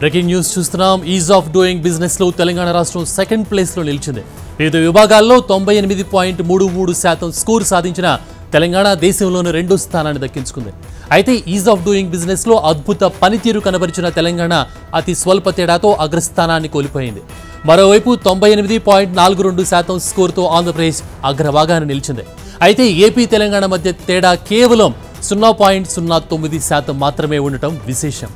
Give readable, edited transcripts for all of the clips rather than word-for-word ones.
Breaking news చూస్తున్నాం. Is of doing business లో తెలంగాణ రాష్ట్రం సెకండ్ ప్లేస్ లో నిలిచింది. వివిధ విభాగాల్లో 98.33% స్కోర్ సాధించిన తెలంగాణ దేశంలోని రెండో స్థానాన్ని దక్కించుకుంది. అయితే ఈజ్ ఆఫ్ డూయింగ్ బిజినెస్ లో అద్భుత పనితీరు కనబరిచిన తెలంగాణ అతి స్వల్ప తేడాతో అగ్రస్థానాన్ని కోల్పోయింది. మరోవైపు 98.42% స్కోర్తో ఆంధ్రప్రదేశ్ అగ్రభాగాన్ని నిలిచింది. అయితే ఏపీ తెలంగాణ మధ్య తేడా కేవలం 0.09% మాత్రమే ఉండటం విశేషం.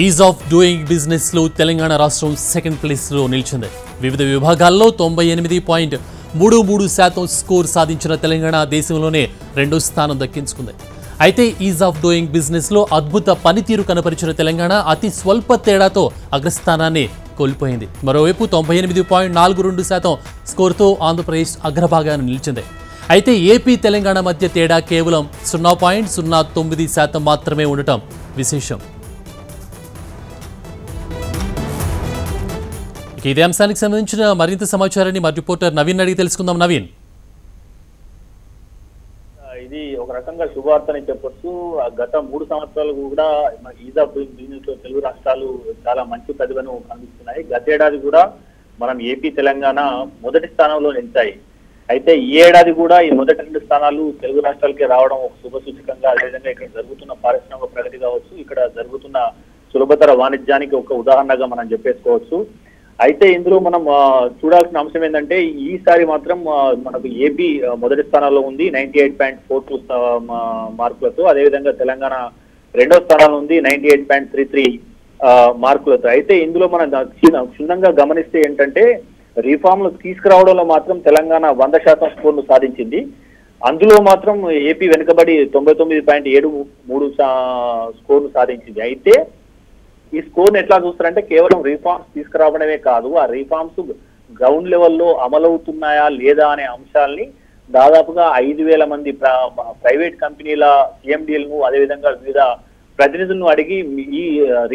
ఈజ్ ఆఫ్ డూయింగ్ బిజినెస్ లో తెలంగాణ రాష్ట్రం సెకండ్ ప్లేస్ లో నిలిచింది. వివిధ విభాగాల్లో 98.33% స్కోర్ సాధించిన తెలంగాణ దేశంలోనే రెండో స్థానం దక్కించుకుంది. అయితే ఈజ్ ఆఫ్ డూయింగ్ బిజినెస్ లో అద్భుత పనితీరు కనపరిచిన తెలంగాణ అతి స్వల్ప తేడాతో అగ్రస్థానాన్ని కోల్పోయింది. మరోవైపు 98.42% స్కోర్తో ఆంధ్రప్రదేశ్ అగ్రభాగాన్ని నిలిచింది. అయితే ఏపీ తెలంగాణ మధ్య తేడా కేవలం 0.09% మాత్రమే ఉండటం విశేషం. ఇదే అంశానికి సంబంధించిన మరింత సమాచారాన్ని మా రిపోర్టర్ నవీన్ అడిగి తెలుసుకుందాం. నవీన్, ఇది ఒక రకంగా శుభవార్తని చెప్పొచ్చు. గత 3 సంవత్సరాలు కూడా ఈజ్ ఆఫ్ డూయింగ్ బిజినెస్ లో తెలుగు రాష్ట్రాలు చాలా మంచి ప్రతిభను కనిపిస్తున్నాయి. గతేడాది కూడా మనం ఏపీ తెలంగాణ మొదటి స్థానంలో నిలిచాయి. అయితే ఈ ఏడాది కూడా ఈ మొదటి 2 స్థానాలు తెలుగు రాష్ట్రాలకే రావడం ఒక శుభ సూచకంగా, అదేవిధంగా ఇక్కడ జరుగుతున్న పారిశ్రామిక ప్రగతి కావచ్చు, ఇక్కడ జరుగుతున్న సులభతర వాణిజ్యానికి ఒక ఉదాహరణగా మనం చెప్పేసుకోవచ్చు. అయితే ఇందులో మనం చూడాల్సిన అంశం ఏంటంటే ఈసారి మాత్రం మనకు ఏపీ మొదటి స్థానంలో ఉంది 98.42 మార్కులతో. అదేవిధంగా తెలంగాణ రెండో స్థానంలో ఉంది 98.33 మార్కులతో. అయితే ఇందులో మనం క్షుణ్ణంగా గమనిస్తే ఏంటంటే రిఫార్మ్లు తీసుకురావడంలో మాత్రం తెలంగాణ 100% స్కోర్ను సాధించింది. అందులో మాత్రం ఏపీ వెనుకబడి 99.73 స్కోర్ను సాధించింది. అయితే ఈ స్కోర్ని ఎట్లా చూస్తారంటే కేవలం రిఫార్మ్స్ తీసుకురావడమే కాదు, ఆ రిఫార్మ్స్ గ్రౌండ్ లెవెల్లో అమలవుతున్నాయా లేదా అనే అంశాలని దాదాపుగా 5,000 మంది ప్రైవేట్ కంపెనీల సిఎండీలను, అదేవిధంగా వివిధ ప్రతినిధులను అడిగి ఈ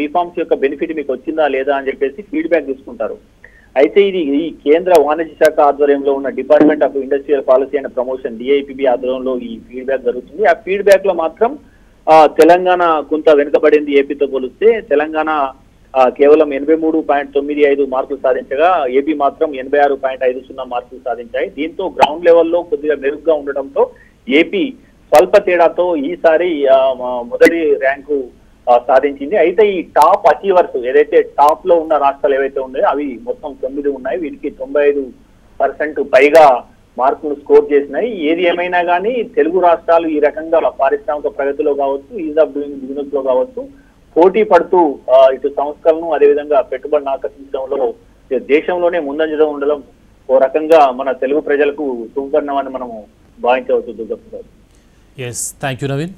రిఫార్మ్స్ యొక్క బెనిఫిట్ మీకు వచ్చిందా లేదా అని చెప్పేసి ఫీడ్బ్యాక్ తీసుకుంటారు. అయితే ఇది ఈ కేంద్ర వాణిజ్య శాఖ ఆధ్వర్యంలో ఉన్న department of industrial policy and promotion DIPB ఆధ్వర్యంలో ఈ ఫీడ్బ్యాక్ జరుగుతుంది. ఆ ఫీడ్బ్యాక్ లో మాత్రం తెలంగాణ కొంత వెనుకబడింది ఏపీతో పోలిస్తే. తెలంగాణ కేవలం 83.95 మార్కులు సాధించగా ఏపీ మాత్రం 86.50 మార్కులు సాధించాయి. దీంతో గ్రౌండ్ లెవెల్లో కొద్దిగా మెరుగ్గా ఉండడంతో ఏపీ స్వల్ప తేడాతో ఈసారి మొదటి ర్యాంకు సాధించింది. అయితే ఈ టాప్ అచీవర్స్ ఏదైతే టాప్ లో ఉన్న రాష్ట్రాలు ఏవైతే ఉన్నాయో అవి మొత్తం 9 ఉన్నాయి. వీటికి 95% పైగా మార్కులు స్కోర్ చేసినాయి. ఏది ఏమైనా కానీ తెలుగు రాష్ట్రాలు ఈ రకంగా పారిశ్రామిక ప్రగతిలో కావచ్చు, ఈజ్ ఆఫ్ డూయింగ్ బిజినెస్ లో కావచ్చు పోటీ పడుతూ ఇటు సంస్థలను అదేవిధంగా పెట్టుబడిని ఆకర్షించడంలో దేశంలోనే ముందంజలో ఉండడం ఓ రకంగా మన తెలుగు ప్రజలకు శుభపరిణామాన్ని మనము భావించవచ్చు. Yes, thank you Naveen.